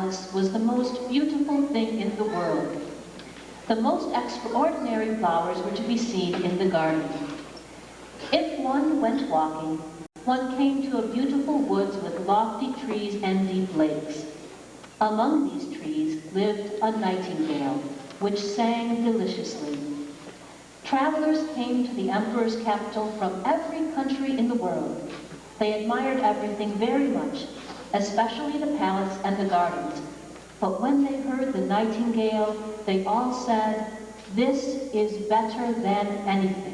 palace was the most beautiful thing in the world. The most extraordinary flowers were to be seen in the garden. If one went walking, one came to a beautiful woods with lofty trees and deep lakes. Among these trees lived a nightingale, which sang deliciously. Travelers came to the emperor's capital from every country in the world. They admired everything very much, especially the palace and the gardens. But when they heard the nightingale, they all said, "This is better than anything."